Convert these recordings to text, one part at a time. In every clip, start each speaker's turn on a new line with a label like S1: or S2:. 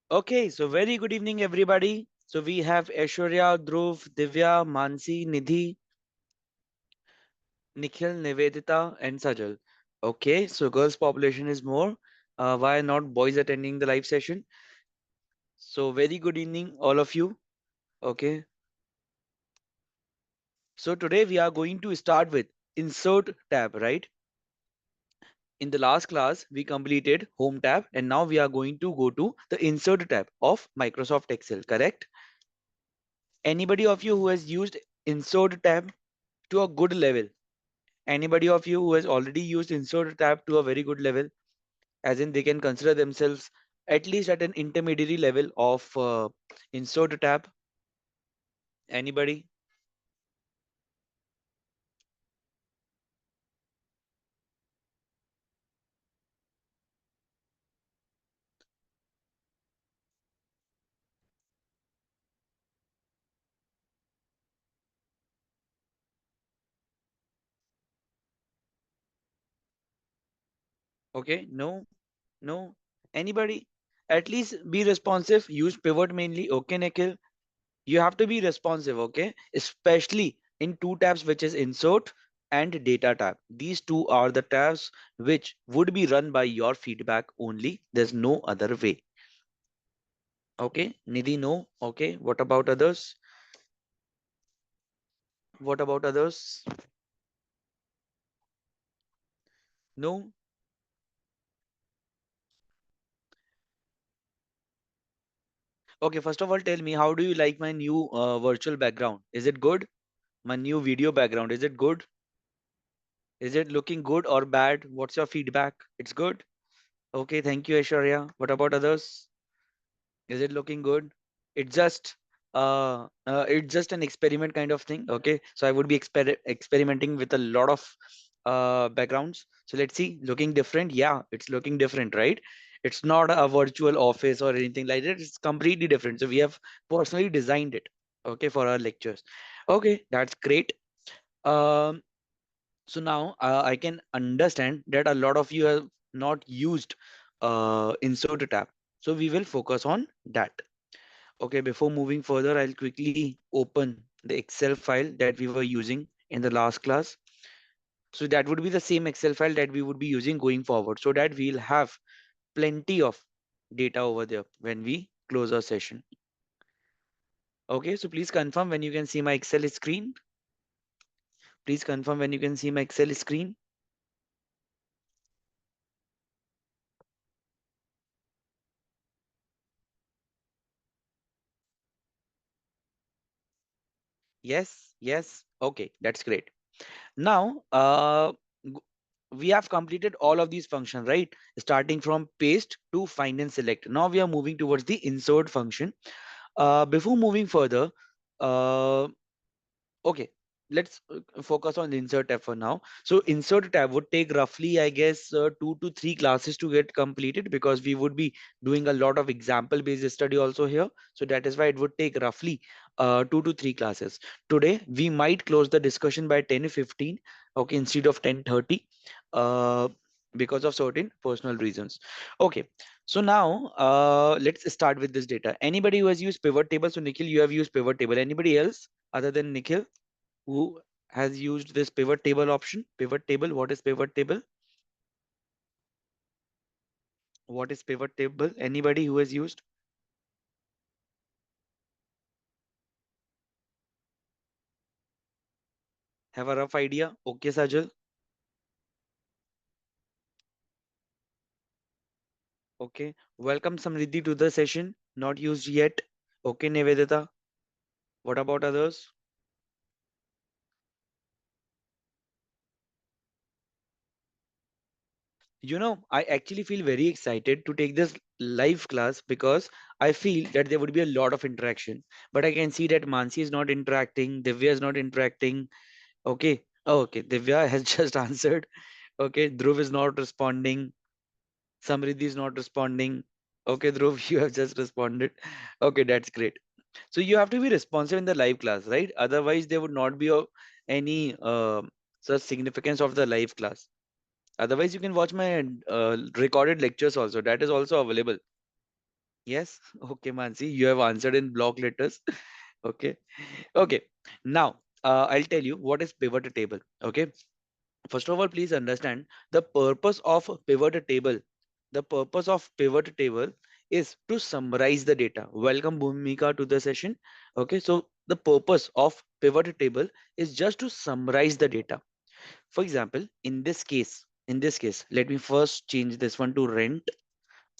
S1: Okay, so very good evening, everybody. So we have Aishwarya, Dhruv, Divya, Mansi, Nidhi, Nikhil, Nivedita, and Sajal. Okay, so girls' population is more. Why not boys attending the live session? So very good evening, all of you. Okay, so today we are going to start with insert tab, right? In the last class, we completed home tab, and now we are going to go to the insert tab of Microsoft Excel, correct? Anybody of you who has used insert tab to a good level? Anybody of you who has already used insert tab to a very good level, as in they can consider themselves at least at an intermediary level of insert tab? Anybody? Okay, no, no. Anybody? At least be responsive. Use pivot mainly. Okay, Nikhil. You have to be responsive. Okay, especially in two tabs, which is insert and data tab. These two are the tabs which would be run by your feedback only. There's no other way. Okay, Nidhi, no. Okay, what about others? What about others? No? Okay, first of all, tell me, how do you like my new virtual background? Is it good? My new video background, is it good? Is it looking good or bad? What's your feedback? It's good? Okay, thank you, Aishwarya. What about others? Is it looking good? It's just an experiment kind of thing. Okay, so I would be experimenting with a lot of backgrounds. So let's see, looking different. Yeah, it's looking different, right? It's not a virtual office or anything like that. It's completely different. So we have personally designed it, okay, for our lectures. Okay, that's great. Um, so now I can understand that a lot of you have not used insert tab. So we will focus on that. Okay, before moving further, I'll quickly open the Excel file that we were using in the last class. So that would be the same Excel file that we would be using going forward, so that we'll have plenty of data over there when we close our session. Okay, so please confirm when you can see my Excel screen. Please confirm when you can see my Excel screen. Yes, yes. Okay, that's great. Now, g- we have completed all of these functions, right? Starting from paste to find and select. Now we are moving towards the insert function. Before moving further, uh, okay, let's focus on the insert tab for now. So insert tab would take roughly, I guess, 2 to 3 classes to get completed, because we would be doing a lot of example based study also here. So that is why it would take roughly 2 to 3 classes. Today we might close the discussion by 10:15, okay, instead of 10:30, uh, because of certain personal reasons. Okay, so now let's start with this data. Anybody who has used pivot table? So Nikhil, you have used pivot table. Anybody else other than Nikhil who has used this pivot table option? Pivot table, what is pivot table? What is pivot table? Anybody who has used? Have a rough idea? Okay, Sajal. Okay. Welcome Samriddhi to the session. Not used yet. Okay, Nivedita. What about others? I actually feel very excited to take this live class, because I feel that there would be a lot of interaction. But I can see that Mansi is not interacting, Divya is not interacting. Okay. Oh, okay. Divya has just answered. Okay. Dhruv is not responding. Samriddhi is not responding. Okay, Dhruv, you have just responded. Okay, that's great. So you have to be responsive in the live class, right? Otherwise, there would not be any such significance of the live class. Otherwise, you can watch my recorded lectures also. That is also available. Yes. Okay, Mansi, you have answered in block letters. Okay. Okay. Now, I'll tell you what is pivot table. Okay. First of all, please understand the purpose of a pivot table. The purpose of pivot table is to summarize the data. Welcome, Bhumika, to the session. Okay. So the purpose of pivot table is just to summarize the data. For example, in this case, let me first change this one to rent.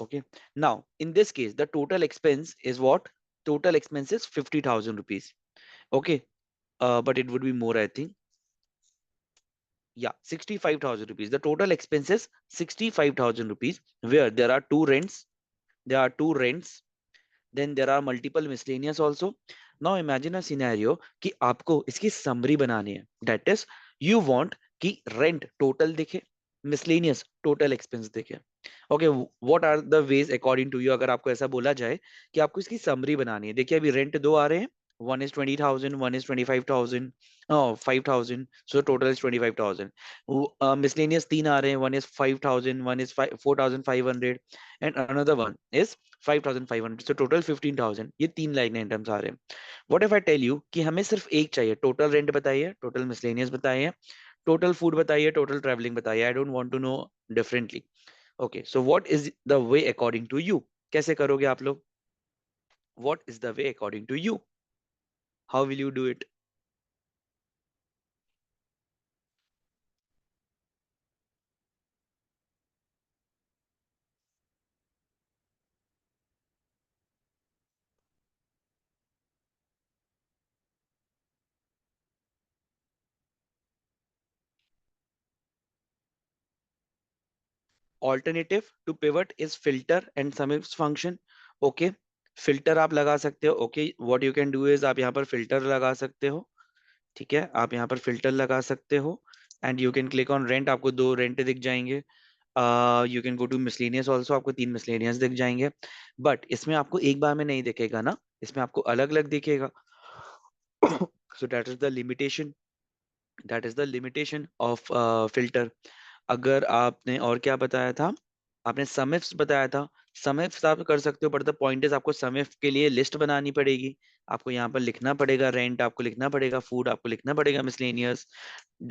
S1: Okay. Now, in this case, the total expense is what? Total expense is 50,000 rupees. Okay. But it would be more, I think. Yeah, 65,000 rupees. The total expense is 65,000 rupees, where there are two rents. There are two rents. Then there are multiple miscellaneous also. Now imagine a scenario कि आपको इसकी summary बनानी है. That is, you want कि rent total दिखे, miscellaneous total expense दिखे. Okay, what are the ways according to you? अगर आपको ऐसा बोला जाए कि आपको इसकी summary बनानी है. देखिए अभी rent दो आ रहे हैं. One is 20,000, one is 25,000. Oh, 5,000. So total is 25,000. Miscellaneous तीन आ रहे हैं. One is 5,000, one is 4,500, and another one is 5,500. So total 15,000. ये तीन लाइन आइटम्स आ रहे हैं. What if I tell you कि हमें सिर्फ एक चाहिए? टोटल रेंट बताइए, टोटल मिसलेनियस बताइए, टोटल फूड बताइए, टोटल ट्रैवलिंग बताइए. I don't want to know differently. Okay, so what is the way according to you? कैसे करोगे आप लोग? What is the way according to you? How will you do it? Alternative to pivot is filter and SUMIFS function. Okay, filter आप लगा सकते हो. Okay, what you can do is आप यहाँ पर फिल्टर लगा सकते हो. ठीक है, आप यहाँ पर फिल्टर लगा सकते हो. And you can click on rent. आपको दो रेंट दिख जाएंगे. You can go to miscellaneous also. आपको तीन मिसलेनियस दिख जाएंगे. बट इसमें आपको एक बार में नहीं दिखेगा ना, इसमें आपको अलग अलग दिखेगा. So that is the limitation. That is the limitation of filter. अगर आपने और क्या बताया था? आपने समिफ्स बताया था. समिफ्स आप कर सकते हो, बट द पॉइंट इज आपको समिफ के लिए लिस्ट बनानी पड़ेगी. आपको यहाँ पर लिखना पड़ेगा रेंट, आपको लिखना पड़ेगा फूड, आपको लिखना पड़ेगा miscellaneous.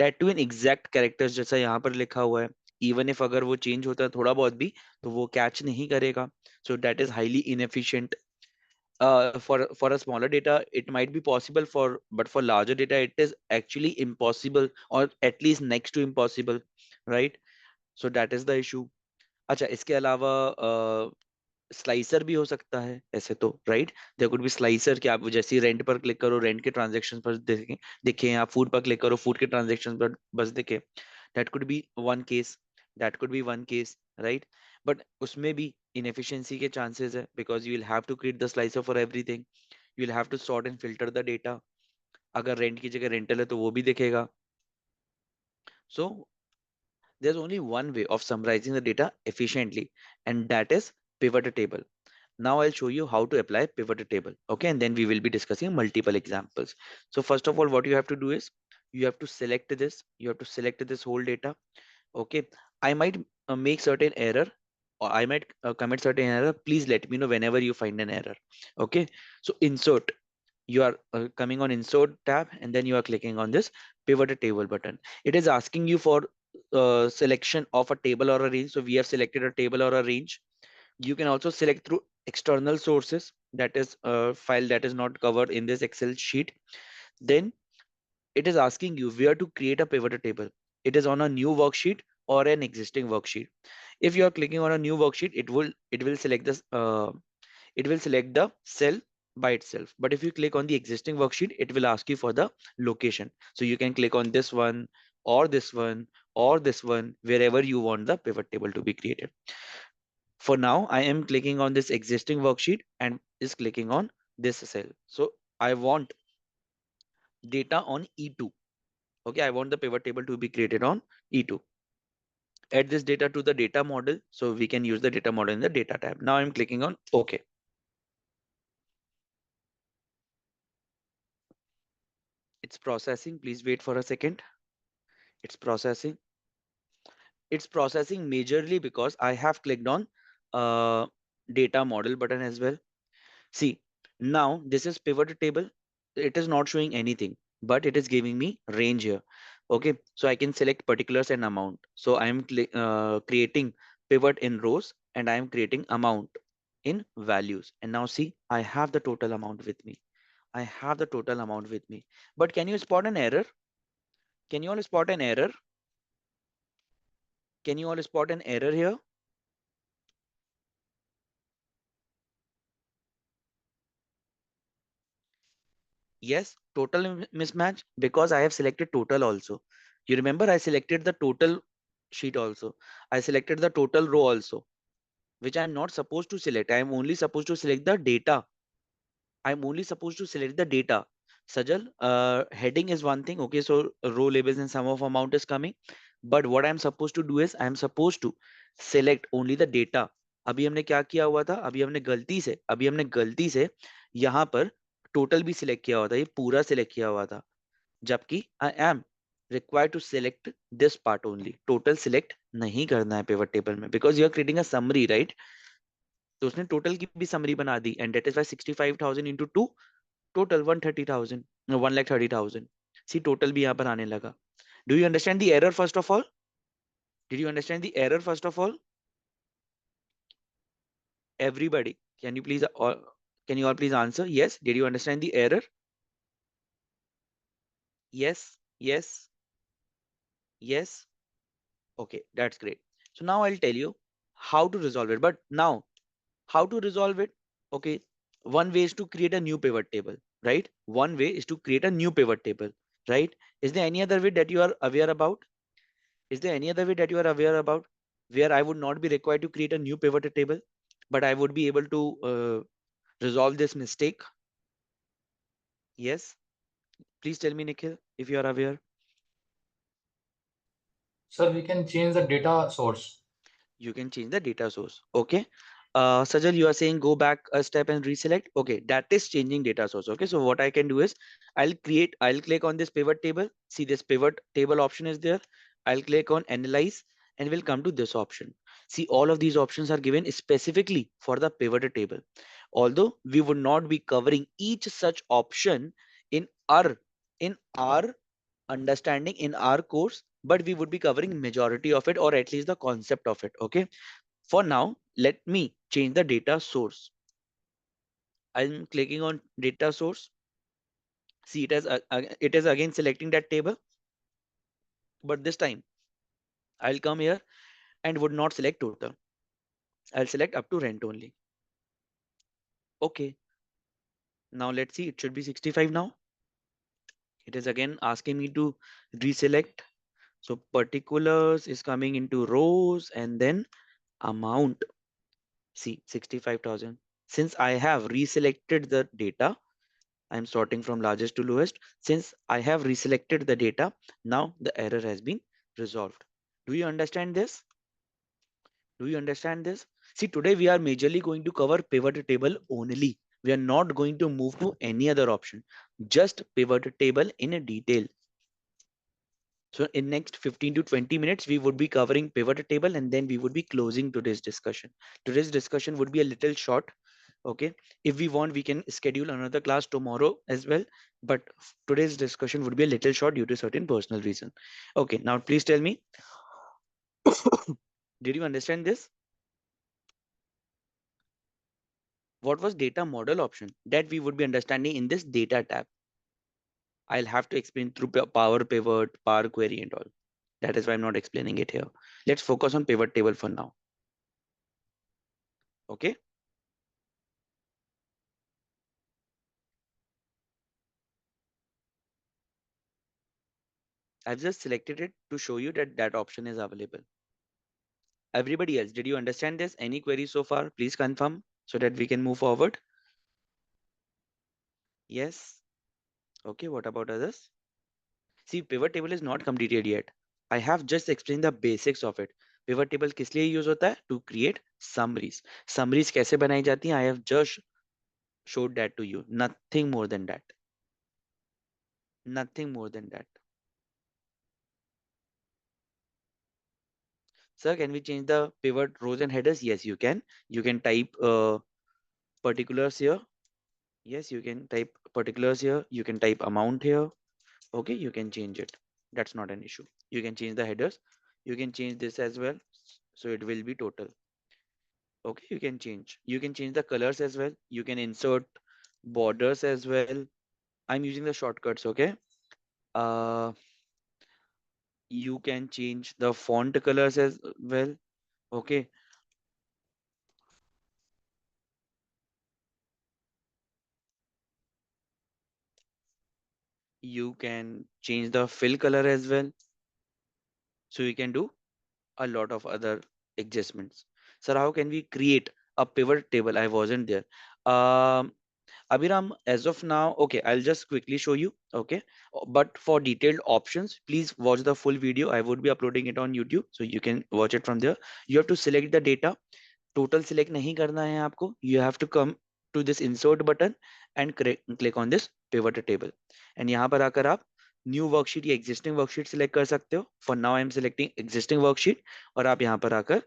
S1: That too in exact characters जैसा यहाँ पर लिखा हुआ है. इवन इफ अगर वो चेंज होता है थोड़ा बहुत भी, तो वो कैच नहीं करेगा. So that is highly inefficient. For a smaller data it might be possible, but for larger data it is actually impossible, or at least next to impossible, right? So that is the issue. अच्छा, इसके अलावा slicer भी हो सकता है ऐसे तो, right? There could be slicer कि आप जैसे ही रेंट पर क्लिक करो रेंट के ट्रांजैक्शन पर दिखे दिखे, आप फूड पर क्लिक करो फूड के ट्रांजैक्शन पर बस दिखे. That could be one case. That could be one case, right? But उसमें भी इनएफिशिएंसी के चांसेस है, because you will have to create the slicer for everything. You will have to sort and filter the data. अगर rent की जगह rental है तो वो भी दिखेगा. सो there's only one way of summarizing the data efficiently, and that is pivot table. Now I'll show you how to apply pivot table. Okay, and then we will be discussing multiple examples. So first of all, what you have to do is you have to select this. You have to select this whole data. Okay, I might make certain error, or I might commit certain error. Please let me know whenever you find an error. Okay, so insert. You are coming on insert tab, and then you are clicking on this pivot table button. It is asking you for selection of a table or a range. So we have selected a table or a range. You can also select through external sources, that is a file that is not covered in this Excel sheet. Then it is asking you where to create a pivot table. It is on a new worksheet or an existing worksheet. If you are clicking on a new worksheet, it will select this it will select the cell by itself. But if you click on the existing worksheet, it will ask you for the location. So you can click on this one or this one or this one, wherever you want the pivot table to be created. For now, I am clicking on this existing worksheet and is clicking on this cell. So I want data on E2. Okay, I want the pivot table to be created on E2. Add this data to the data model. So we can use the data model in the data tab. Now I'm clicking on OK. It's processing. Please wait for a second. It's processing. It's processing majorly because I have clicked on data model button as well. See, now this is pivot table. It is not showing anything, but it is giving me range here. Okay, so I can select particulars and amount. So I am creating pivot in rows and I am creating amount in values. And now see, I have the total amount with me. I have the total amount with me. But can you spot an error? Can you all spot an error? Can you all spot an error here? Yes, total mismatch because I have selected total also. You remember I selected the total sheet also. I selected the total row also, which I'm not supposed to select. I am only supposed to select the data. I'm only supposed to select the data. Sajal, heading is one thing. Okay, so row labels and sum of amount is coming. But what I'm supposed to do is I'm supposed to select only the data. अभी हमने क्या किया हुआ था? अभी हमने गलती से यहाँ पर टोटल भी सिलेक्ट किया हुआ था, ये पूरा सिलेक्ट किया हुआ था, जबकि I am required to select this part only. Total select नहीं करना है पिवट टेबल में because you are creating a summary, right? तो उसने टोटल की भी समरी बना दी and that is why 65,000 into two, total 130,000, 1,30,000. See total भी यहाँ पर आने लगा. Do you understand the error first of all? Did you understand the error first of all? Everybody, can you please can you all please answer? Yes, did you understand the error? Yes, yes, yes. Okay, that's great. So now I'll tell you how to resolve it. But now, how to resolve it? Okay, one way is to create a new pivot table, right? One way is to create a new pivot table, right? Is there any other way that you are aware about? Is there any other way that you are aware about where I would not be required to create a new pivot table, but I would be able to resolve this mistake? Yes, please tell me, Nikhil, if you are aware.
S2: Sir, we can change the data source.
S1: You can change the data source. Okay. Sajal, you are saying go back a step and reselect. Okay, that is changing data source. Okay, so what I can do is I'll click on this pivot table. See this pivot table option is there. I'll click on analyze and we'll come to this option. See, all of these options are given specifically for the pivot table. Although we would not be covering each such option in our understanding in our course, but we would be covering majority of it or at least the concept of it. Okay, for now let me change the data source. I'm clicking on data source. See, it is again selecting that table, but this time I'll come here and would not select total. I'll select up to rent only. Okay, now let's see, it should be 65 now. It is again asking me to reselect. So particulars is coming into rows and then amount. See, 65,000. Since I have reselected the data, I'm sorting from largest to lowest. Since I have reselected the data, now the error has been resolved. Do you understand this? Do you understand this? See, today we are majorly going to cover pivot table only. We are not going to move to any other option. Just pivot table in a detail. So in next 15 to 20 minutes, we would be covering pivot table and then we would be closing today's discussion. Today's discussion would be a little short. Okay, if we want, we can schedule another class tomorrow as well. But today's discussion would be a little short due to certain personal reason. Okay, now please tell me, did you understand this? What was data model option that we would be understanding in this data tab? I'll have to explain through power pivot, power query and all. That is why I'm not explaining it here. Let's focus on pivot table for now. Okay. I've just selected it to show you that that option is available. Everybody else, did you understand this? Any queries so far? Please confirm so that we can move forward. Yes. Okay. What about others? See, pivot table is not completed yet. I have just explained the basics of it. Pivot table किस लिए use होता है? To create summaries. Summaries कैसे बनाई जाती हैं? I have just showed that to you. Nothing more than that. Nothing more than that. Sir, can we change the pivot rows and headers? Yes, you can. You can type particulars here. Yes, you can type particulars here. You can type amount here. Okay, you can change it. That's not an issue. You can change the headers. You can change this as well. So it will be total. Okay, you can change. You can change the colors as well. You can insert borders as well. I'm using the shortcuts. Okay. Uh, you can change the font colors as well. Okay. You can change the fill color as well. So you can do a lot of other adjustments. Sir, how can we create a pivot table? I wasn't there. Um, Abhiram, as of now, okay, I'll just quickly show you. Okay, but for detailed options, please watch the full video. I would be uploading it on YouTube, so you can watch it from there. You have to select the data. Total select नहीं करना है आपको. You have to come to this insert button and click on this pivot table. And यहाँ पर आकर आप new worksheet या existing worksheet select कर सकते हो. For now I am selecting existing worksheet. और आप यहाँ पर आकर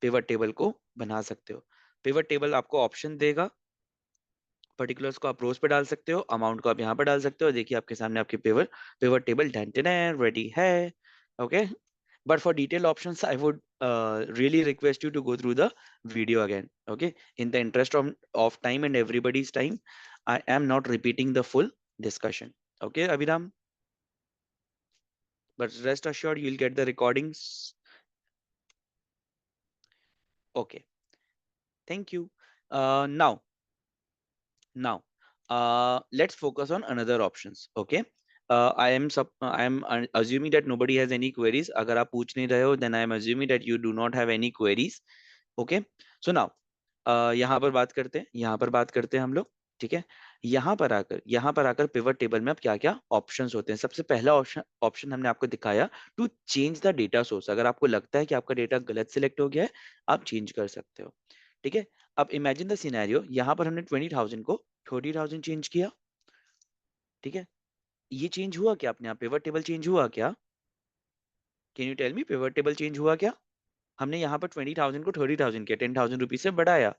S1: पिवट टेबल को बना सकते हो. पिवट टेबल आपको ऑप्शन देगा. पर्टिकुलर्स को आप रोज पे डाल सकते हो, अमाउंट को आप यहाँ पर डाल सकते हो. देखिए आपके सामने आपकी पिवट टेबल रेडी है. Okay. But for detailed options, I would really request you to go through the video again. Okay. In the interest of time and everybody's time, I am not repeating the full discussion. Okay, Abhiram. But rest assured, you'll get the recordings. Okay. Thank you. Now, let's focus on another options. Okay. I am assuming that nobody has any queries. अगर आप पूछ नहीं रहे हो, then I am assuming that you do not have any queries. Okay. So now यहाँ पर बात करते हैं, यहाँ पर बात करते हैं हम लोग. ठीक है. यहाँ पर आकर पिवट टेबल में अब क्या क्या ऑप्शंस होते हैं. सबसे पहला ऑप्शन ऑप्शन हमने आपको दिखाया, to change the data source. अगर आपको लगता है कि आपका डेटा गलत सिलेक्ट हो गया है, आप चेंज कर सकते हो. ठीक है. अब इमेजिन द सिनेरियो, यहाँ पर हमने 20,000 को 30,000 चेंज किया. ठीक है. ये चेंज हुआ क्या अपने आप? पिवट टेबल चेंज हुआ क्या? Can you tell me, pivot table change हुआ क्या? हमने यहाँ पर 20,000 को 30,000 किया, 10,000 रुपीज से बढ़ाया.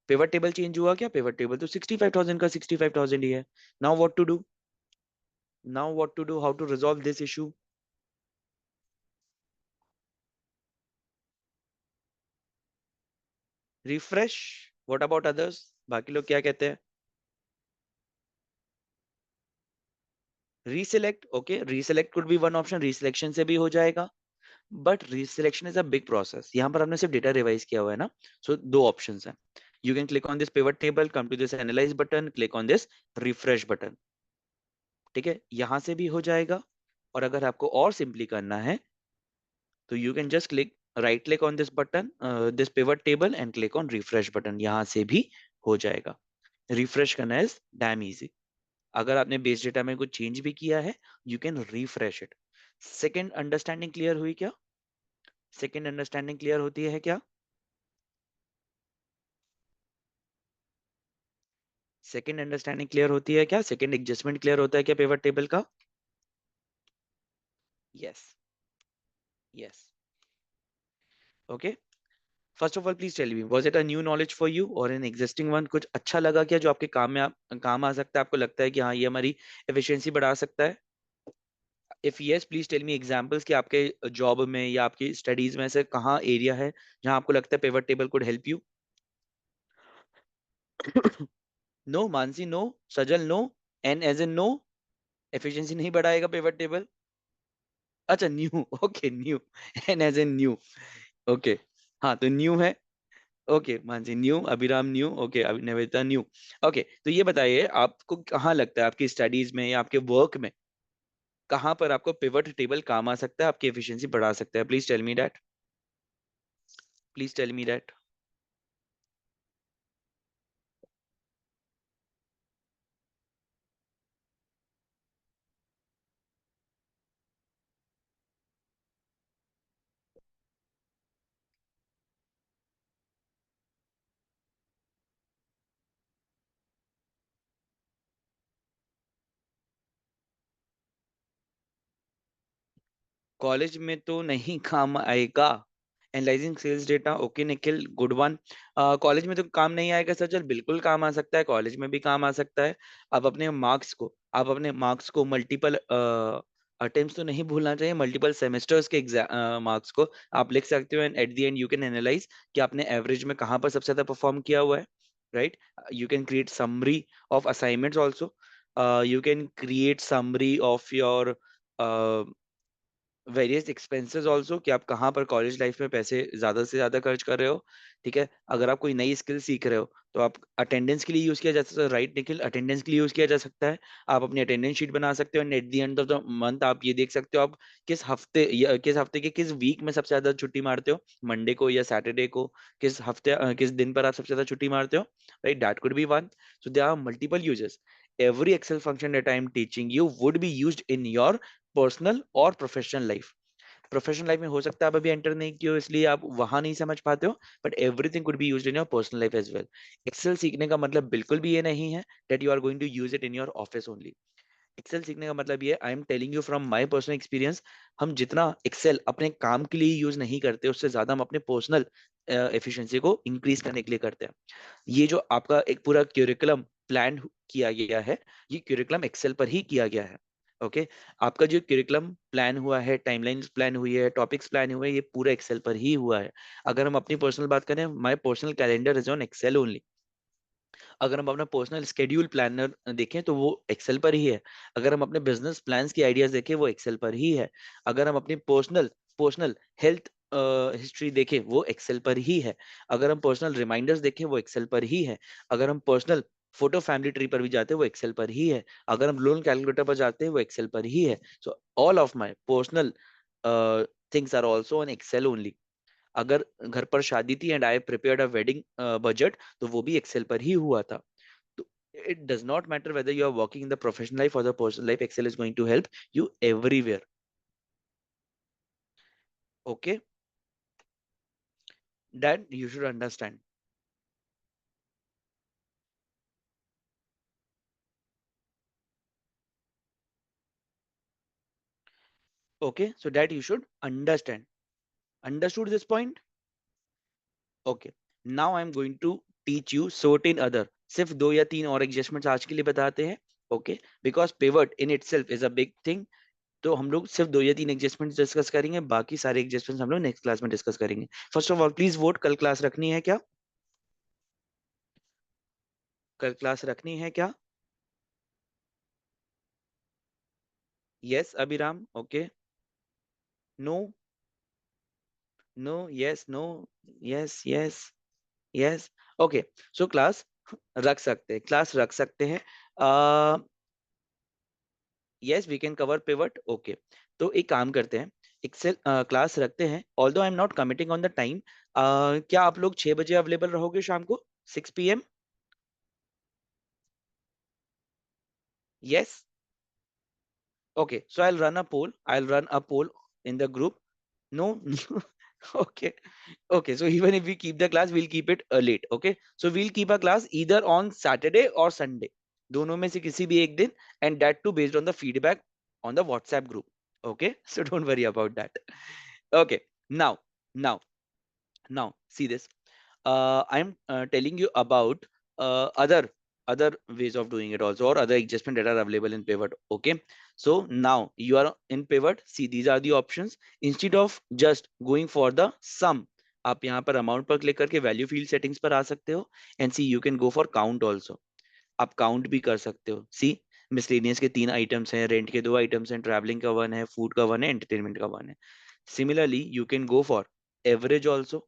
S1: पिवट टेबल चेंज हुआ क्या? पिवट टेबल तो 65,000 का 65,000 ही है. Now what to do? Now what to do? How to resolve this issue? Refresh. What about others? बाकी लोग क्या कहते हैं? Reselect. Okay, reselect could be one option. Reselection से भी हो जाएगा. But reselection is a big process. यहाँ पर हमने सिर्फ डेटा रिवाइज किया हुआ है ना. सो दो ऑप्शंस हैं. You can click on this pivot table, come to this analyse button, click on this refresh button. ठीक है, यहां से भी हो जाएगा. और अगर आपको और सिंपली करना है, तो you can just click right click on this button, this pivot table, and click on refresh button. यहां से भी हो जाएगा. रिफ्रेश करना इज डैम इजी. अगर आपने बेस डेटा में कुछ चेंज भी किया है, you can refresh it. Second understanding clear हुई क्या? सेकेंड अंडरस्टैंडिंग क्लियर होती है क्या? सेकेंड अंडरस्टैंडिंग क्लियर होती है क्या? सेकेंड एडजस्टमेंट क्लियर होता है क्या पिवट टेबल का? Yes. Yes. Okay. First of all please tell me, was it a new knowledge for you और एन एग्जिस्टिंग वन? कुछ अच्छा लगा क्या जो आपके काम में काम आ सकता है? आपको लगता है कि हाँ, ये हमारी एफिशिएंसी बढ़ा सकता है? If yes, please tell me examples कि आपके जॉब में या आपकी स्टडीज में से कहाँ एरिया है जहां आपको लगता है pivot table could help you. No Mansi, no. Sajal, no. एन एज इन नो. एफिशिएंसी नहीं बढ़ाएगा पिवट टेबल. अच्छा, न्यू. Okay, new. एन एज इन न्यू. ओके. हाँ, तो न्यू है. Okay Mansi new, Abhiram new. Okay, Naveta new. Okay, तो ये बताइए आपको कहाँ लगता है आपकी स्टडीज में या आपके वर्क में कहाँ पर आपको पिवट टेबल काम आ सकता है, आपकी एफिशिएंसी बढ़ा सकता है? Please tell me that. Please tell me that. College में तो नहीं काम आएगा. Analysing sales data, okay Nikhil, good one. College में तो काम नहीं आएगा सर, चल बिल्कुल काम आ सकता है, कॉलेज में भी काम आ सकता है। आप अपने मार्क्स को मल्टीपल अटेम्प्ट्स तो नहीं भूलना चाहिए, मल्टीपल सेमेस्टर्स के एग्जाम मार्क्स को आप लिख सकते हो, and at the end you can analyse कि आपने एवरेज में कहाँ पर सबसे ज्यादा परफॉर्म किया हुआ है, right. You can create summary of assignments also, you can create summary of your various expenses also, कि आप कहाँ पर कॉलेज लाइफ में पैसे ज्यादा से ज्यादा खर्च कर रहे हो। ठीक है, अगर आप कोई नई स्किल सीख रहे हो तो आप अटेंडेंस के लिए यूज किया जा सकता है, राइट निखिल, अटेंडेंस के लिए यूज किया जा सकता है। आप अपनी अटेंडेंस शीट बना सकते हो, and at the end of the month आप ये देख सकते हो आप किस हफ्ते या किस हफ्ते के किस वीक में सबसे ज्यादा छुट्टी मारते हो, मंडे को या सैटरडे को, किस हफ्ते किस दिन पर आप सबसे ज्यादा छुट्टी मारते हो, right, that could be one. So there are multiple uses. every excel function that I am teaching you would be used in your personal और प्रोफेशनल लाइफ। प्रोफेशनल लाइफ में हो सकता है आप अभी एंटर नहीं किए हो इसलिए आप वहां नहीं समझ पाते हो, but everything could be used in your personal life as well. Excel सीखने का मतलब बिल्कुल भी ये नहीं है that you are going to use it in your office only. Excel सीखने का मतलब ये, I am telling you from my personal experience, हम जितना एक्सेल अपने काम के लिए यूज नहीं करते उससे ज्यादा हम अपने पर्सनल एफिशिएंसी को इंक्रीज करने के लिए करते हैं। ये जो आपका एक पूरा क्यूरिकुलम प्लान किया गया है, ये क्यूरिकुलम एक्सेल पर ही किया गया है। ओके, आपका जो क्यूरिकुलम प्लान हुआ है, टाइमलाइंस प्लान हुई है, टॉपिक्स प्लान हुए हैं, ये पूरा एक्सेल पर ही हुआ है। अगर हम अपनी पर्सनल बात करें, my personal calendar is on Excel only. अगर हम अपना पर्सनल स्केड्यूल प्लानर देखें तो वो एक्सेल पर ही है। अगर हम अपने बिजनेस प्लान्स की आइडियाज देखें वो एक्सेल पर ही है। अगर हम अपनी पर्सनल पर्सनल हेल्थ हिस्ट्री देखें वो एक्सेल पर ही है। अगर हम पर्सनल रिमाइंडर्स देखें वो एक्सेल पर ही है। अगर हम पर्सनल फोटो फैमिली ट्री पर भी जाते हैं वो एक्सेल पर ही है। अगर हम लोन कैलकुलेटर पर जाते हैं वो एक्सेल पर ही है। So all of my personal things are also on Excel only. अगर घर पर शादी थी and I prepared a wedding budget, तो वो भी एक्सेल पर ही हुआ था। तो it does not matter whether you are working in the professional life or the personal life, excel is going to help you everywhere. Okay, that you should understand. Okay, so that you should understand. Understood this point? Okay, now I'm going to teach you certain other, सिर्फ दो या तीन और adjustments आज के लिए बताते हैं। Okay, because pivot in itself is a big thing. तो हम लोग सिर्फ दो या तीन एडजस्टमेंट्स डिस्कस करेंगे, बाकी सारे एडजस्टमेंट्स हम लोग नेक्स्ट क्लास में डिस्कस करेंगे। First of all please vote, कल क्लास रखनी है क्या? कल क्लास रखनी है क्या? Yes Abhiram, okay, no, no, yes, no, yes, yes, yes, okay. So class रख सकते हैं, क्लास रख सकते हैं। Yes we can cover pivot, okay. तो एक काम करते हैं, एक्सेल क्लास रखते हैं, although I am not committing on the time. क्या आप लोग 6 बजे अवेलेबल रहोगे शाम को, 6 PM? Yes, okay, so I'll run a poll in the group. No, okay, okay, so even if we keep the class we'll keep it late, okay, so we'll keep a class either on Saturday or Sunday, दोनों में से किसी भी एक दिन, and that too based on the feedback on the WhatsApp group, okay, so don't worry about that. Okay, now now now see this. I'm telling you about other ways of doing it also, or other adjustment that are available in pivot. Okay, so now you are in pivot, see these are the options. Instead of just going for the sum, आप यहाँ पर amount पर click करके value field settings पर आ सकते हो, and see you can go for count also. आप काउंट भी कर सकते हो। सी मिसलेनियस के 3 आइटम्स हैं, रेंट के 2 आइटम्स हैं, ट्रैवलिंग का 1 है, फूड का 1 है, एंटरटेनमेंट का 1 है। Similarly you can go for average also.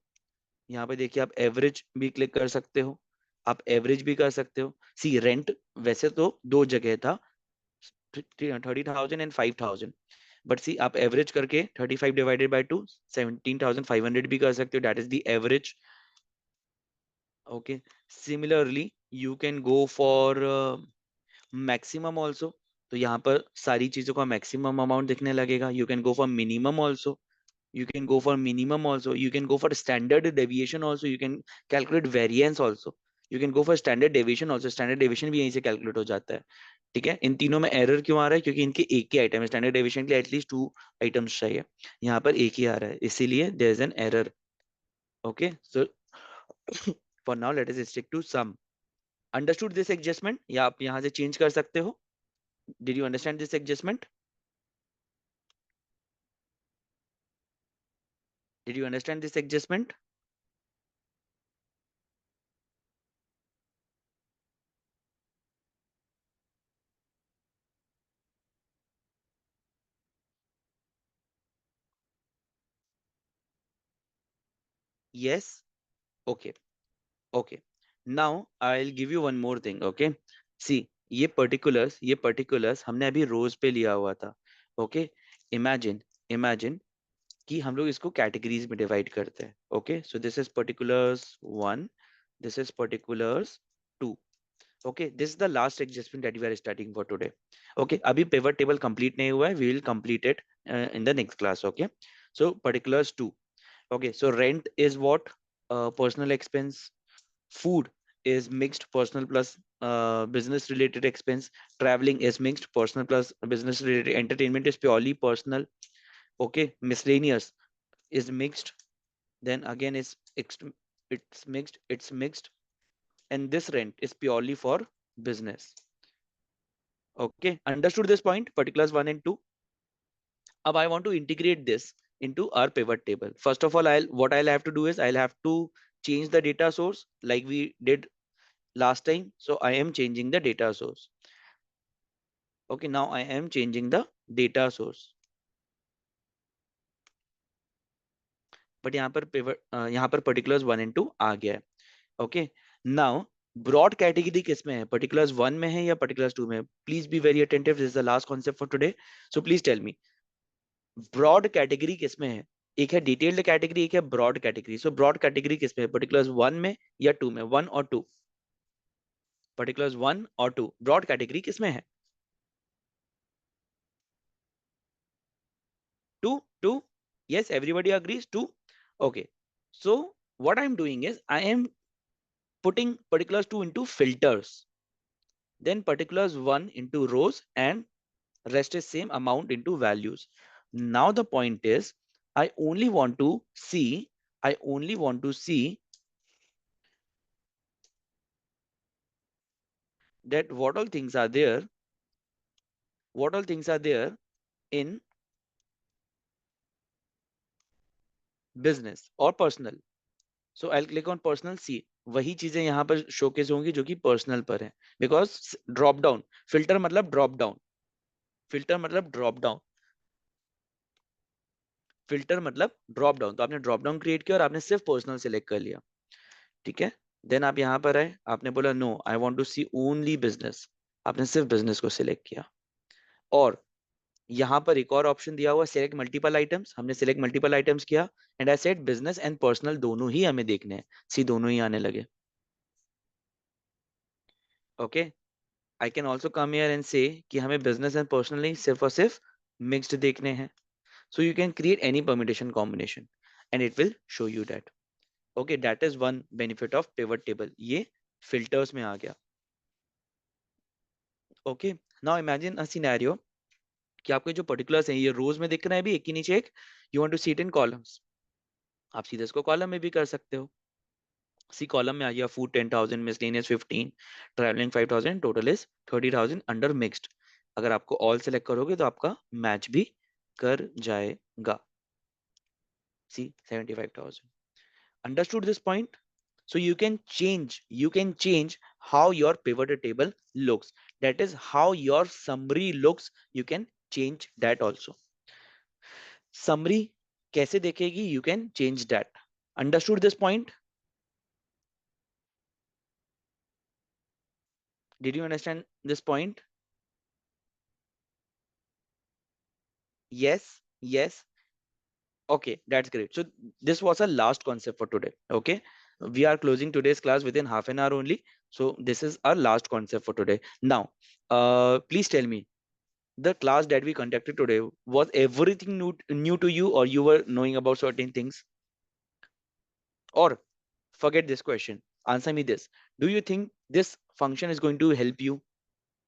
S1: यहाँ पे देखिए आप एवरेज भी क्लिक कर सकते हो, आप एवरेज भी कर सकते हो। सी रेंट वैसे तो दो जगह था, 30,000 एंड 5,000, बट सी आप एवरेज करके 35 डिवाइडेड बाई 2, 17,500 भी कर सकते हो, that is the average. Okay, similarly you can go for maximum also. तो यहाँ पर सारी चीजों का मैक्सिमम अमाउंट दिखने लगेगा। You can go for minimum also, you can go for minimum also, you can go for standard deviation also, you can calculate variance also, you can go for standard deviation also, standard deviation भी यहीं से calculate हो जाता है। ठीक है, इन तीनों में एरर क्यों आ रहा है? क्योंकि इनके एक ही आइटम है, स्टैंडर्ड डेविएशन के लिए एटलीस्ट 2 आइटम्स चाहिए, यहाँ पर एक ही आ रहा है, इसीलिए there is an error. Okay, so for now let us stick to sum. Understood this adjustment? या आप यहाँ से change कर सकते हो? Did you understand this adjustment? Did you understand this adjustment? Yes. Okay. Okay. Now I'll give you one more thing. Okay. See, ये particulars हमने अभी rows पे लिया हुआ था. Okay. Imagine कि हम लोग इसको categories में divide करते हैं. Okay. So this is particulars one. This is particulars two. Okay. This is the last adjustment that we are starting for today. Okay. अभी pivot table complete नहीं हुआ है. We will complete it in the next class. Okay. So particulars two. Okay. So rent is what? Personal expense. Food is mixed personal plus business related expense. Traveling is mixed personal plus business related. Entertainment is purely personal. Okay. Miscellaneous is mixed. Then again it's mixed. And this rent is purely for business. Okay. Understood this point, particulars one and two. Now I want to integrate this into our pivot table. First of all, I'll have to do is I'll have to change the data source like we did last time. So I am changing the data source. Okay, now I am changing the data source. But यहाँ पर pivot यहाँ पर particulars one and two आ गया है. Okay, now broad category किसमें है? Particulars one में है या particulars two में है? Please be very attentive. This is the last concept for today. So please tell me, broad category किसमें है? एक है detailed category, एक है broad category. So broad category किसमें है? Particulars one में या two में? One or two? Particulars one or two? Broad category किसमें है? Two, two. Yes, everybody agrees. Two. Okay. So what I'm doing is I am putting particulars two into filters, then particulars one into rows, and rest is same amount into values. Now the point is I only want to see, I only want to see that what all things are there in business or personal. So I'll click on personal. See, वही चीजें यहाँ पर showcase होंगी जो कि personal पर है. Because drop down, filter मतलब ड्रॉप डाउन, फिल्टर मतलब ड्रॉप डाउन, फिल्टर मतलब ड्रॉप डाउन. तो आपने ड्रॉप डाउन क्रिएट किया और आपने सिर्फ पर्सनल सेलेक्ट कर लिया. ठीक है. देन आप यहाँ पर आए, आपने बोला no I want to see only business. आपने सिर्फ बिजनेस को सिलेक्ट किया. और यहाँ पर एक और ऑप्शन दिया हुआ सेलेक्ट मल्टीपल आइटम्स. हमने सेलेक्ट मल्टीपल आइटम्स किया and I said business and personal दोनों ही हमें देखने हैं. सी दोनों ही आने लगे. Okay. I can also come here and से कि हमें बिजनेस एंड पर्सनल नहीं, सिर्फ और सिर्फ मिक्स्ड देखने हैं. So you can create any permutation combination and it will show you that. Okay, that is one benefit of pivot table. ये filters में आ गया. Okay, now imagine a scenario कि आपके जो particulars हैं ये rows में दिख रहे हैं, भी एक के नीचे एक. You want to see it in columns. आप सीधे इसको column में भी कर सकते हो. सी कॉलम में आ गया food 10,000, miscellaneous 15, traveling 5,000, total is 30,000 under mixed. अगर आपको all select करोगे तो आपका match भी कर जाएगा. See 75,000. Understood this point? So you can change how your pivot table looks. That is how your summary looks. You can change that also. Summary कैसे देखेगी? You can change that. Understood this point? Did you understand this point? Yes, yes. Okay, that's great. So this was our last concept for today. Okay, we are closing today's class within half an hour only. So this is our last concept for today. Now, please tell me, the class that we conducted today, was everything new to you, or you were knowing about certain things? Or forget this question, answer me this. Do you think this function is going to help you?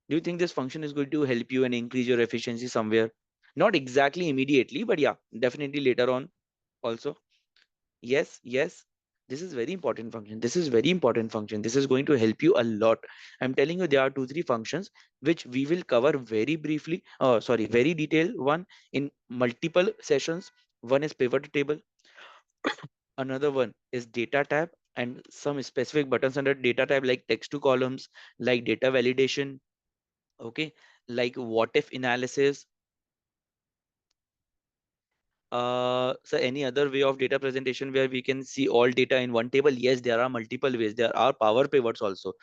S1: Do you think this function is going to help you and increase your efficiency somewhere? Not exactly immediately, but yeah, definitely later on also. Yes, yes. This is very important function. This is very important function. This is going to help you a lot. I'm telling you, there are two, three functions which we will cover very briefly. Sorry, very detailed one in multiple sessions. One is pivot table. Another one is data tab and some specific buttons under data tab like text to columns, like data validation. Okay, like what if analysis. So any other way of data presentation where we can see all data in one table? Yes, there are multiple ways. There are power pivots also.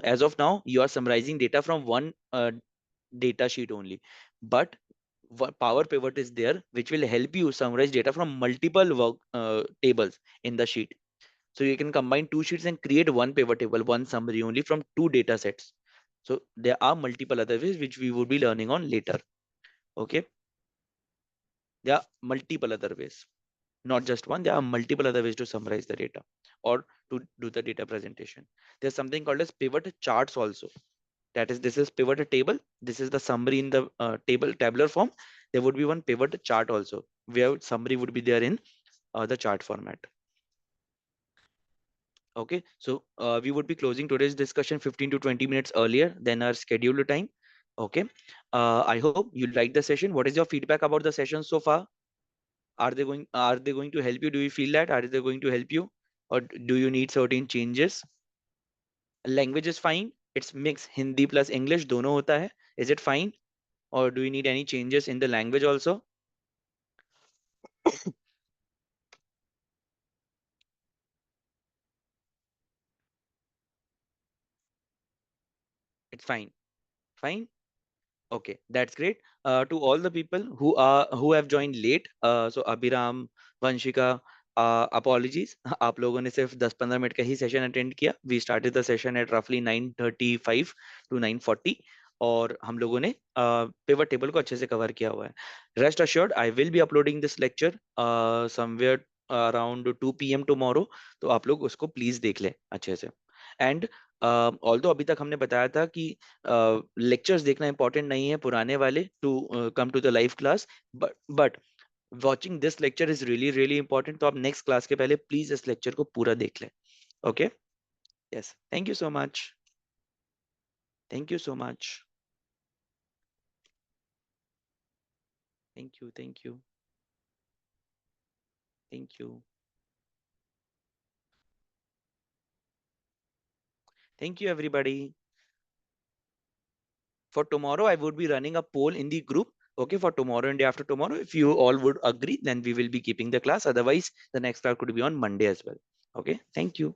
S1: As of now, you are summarizing data from one data sheet only, but power pivot is there, which will help you summarize data from multiple work tables in the sheet. So you can combine two sheets and create one pivot table, one summary only from two data sets. So there are multiple other ways which we will be learning on later. Okay, there are multiple other ways, not just one. There are multiple other ways to summarize the data or to do the data presentation. There's something called as pivot charts also. That is, this is pivot table. This is the summary in the tabular form. There would be one pivot chart also, where summary would be there in the chart format. Okay, so we would be closing today's discussion 15 to 20 minutes earlier than our scheduled time. Okay, I hope you liked the session. What is your feedback about the session so far? Are they going to help you? Do you feel that are they going to help you, or do you need certain changes? Language is fine. It's mix Hindi plus English dono hota hai. Is it fine, or do you need any changes in the language also? It's fine. Fine. Okay, that's great. To all the people who have joined late, so Abhiram, Vanshika, apologies. आप लोगों ने सिर्फ 10-15 minute का ही session attend किया. We started the session at roughly 9:35 to 9:40 और हम लोगों ने पिवट टेबल को अच्छे से कवर किया हुआ है. Rest assured, I will be uploading this lecture somewhere around 2 p.m. tomorrow. तो आप लोग उसको प्लीज देख लें अच्छे से. एंड ऑल्दो अभी तक हमने बताया था कि लेक्चर्स देखना इंपॉर्टेंट नहीं है पुराने वाले to come to the live class, but watching this lecture is really really important. तो आप नेक्स्ट क्लास के पहले प्लीज इस लेक्चर को पूरा देख लें. Okay. Yes, thank you so much. Thank you so much. Thank you. Thank you. Thank you. Thank you everybody. For tomorrow I would be running a poll in the group. Okay, for tomorrow and day after tomorrow, if you all would agree, then we will be keeping the class. Otherwise, the next class could be on Monday as well. Okay, thank you.